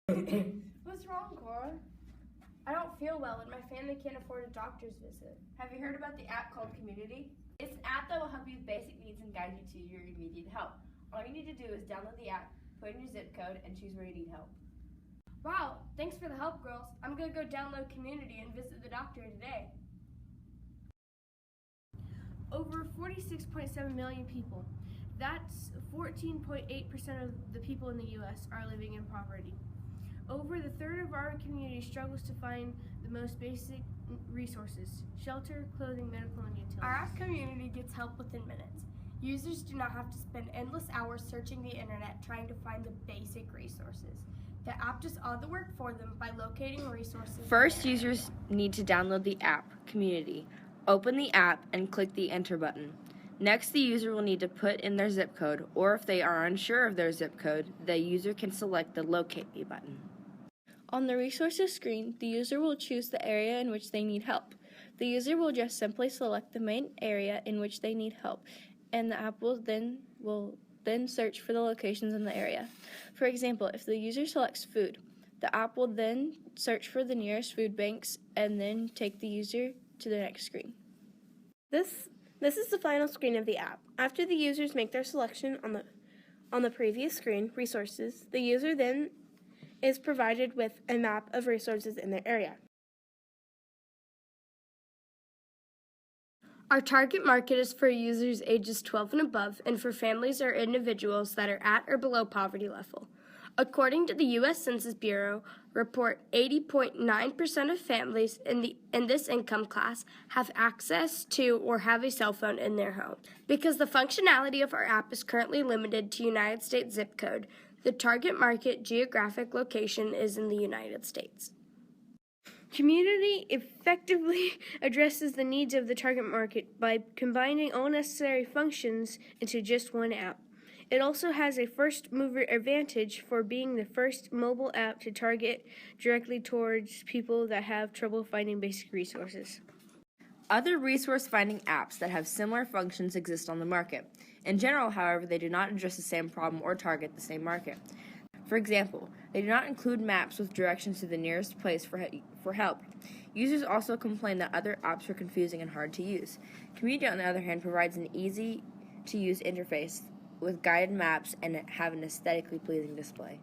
What's wrong, Cora? I don't feel well and my family can't afford a doctor's visit. Have you heard about the app called Community? It's an app that will help you with basic needs and guide you to your immediate help. All you need to do is download the app, put in your zip code, and choose where you need help. Wow, thanks for the help, girls. I'm gonna go download Community and visit the doctor today. Over 46.7 million people. That's 14.8% of the people in the U.S. are living in poverty. Over the third of our community struggles to find the most basic resources: shelter, clothing, medical, and utilities. Our app Community gets help within minutes. Users do not have to spend endless hours searching the internet trying to find the basic resources. The app does all the work for them by locating resources. First, users need to download the app, Community. Open the app and click the Enter button. Next, the user will need to put in their zip code, or if they are unsure of their zip code, the user can select the Locate Me button. On the resources screen, the user will choose the area in which they need help. The user will just simply select the main area in which they need help, and the app will then search for the locations in the area. For example, if the user selects food, the app will then search for the nearest food banks and then take the user to the next screen. This is the final screen of the app. After the users make their selection on the previous screen, Resources, the user then is provided with a map of resources in their area. Our target market is for users ages 12 and above and for families or individuals that are at or below poverty level. According to the U.S. Census Bureau report, 80.9% of families in this income class have access to or have a cell phone in their home. Because the functionality of our app is currently limited to United States zip code, the target market geographic location is in the United States. Community effectively addresses the needs of the target market by combining all necessary functions into just one app. It also has a first mover advantage for being the first mobile app to target directly towards people that have trouble finding basic resources. Other resource finding apps that have similar functions exist on the market. In general, however, they do not address the same problem or target the same market. For example, they do not include maps with directions to the nearest place for help. Users also complain that other apps are confusing and hard to use. Community, on the other hand, provides an easy-to-use interface with guided maps and have an aesthetically pleasing display.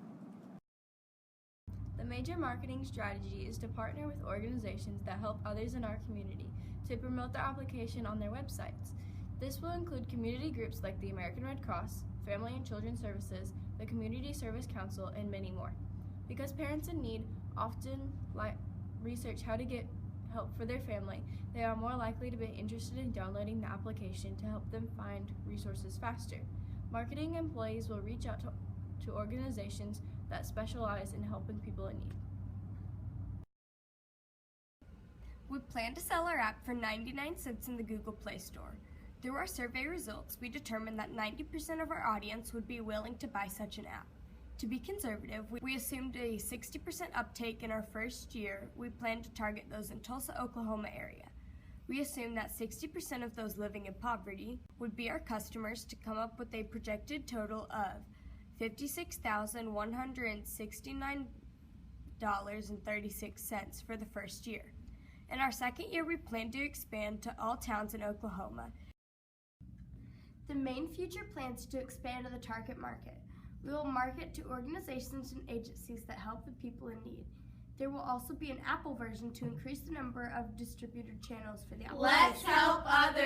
The major marketing strategy is to partner with organizations that help others in our community to promote their application on their websites. This will include community groups like the American Red Cross, Family and Children Services, the Community Service Council, and many more. Because parents in need often research how to get help for their family, they are more likely to be interested in downloading the application to help them find resources faster. Marketing employees will reach out to organizations that specialize in helping people in need. We plan to sell our app for 99 cents in the Google Play Store. Through our survey results, we determined that 90% of our audience would be willing to buy such an app. To be conservative, we assumed a 60% uptake in our first year. We plan to target those in Tulsa, Oklahoma area. We assumed that 60% of those living in poverty would be our customers to come up with a projected total of $56,169.36 for the first year. In our second year, we plan to expand to all towns in Oklahoma. The main future plans to expand to the target market. We will market to organizations and agencies that help the people in need. There will also be an Apple version to increase the number of distributed channels for the application. Let's help others.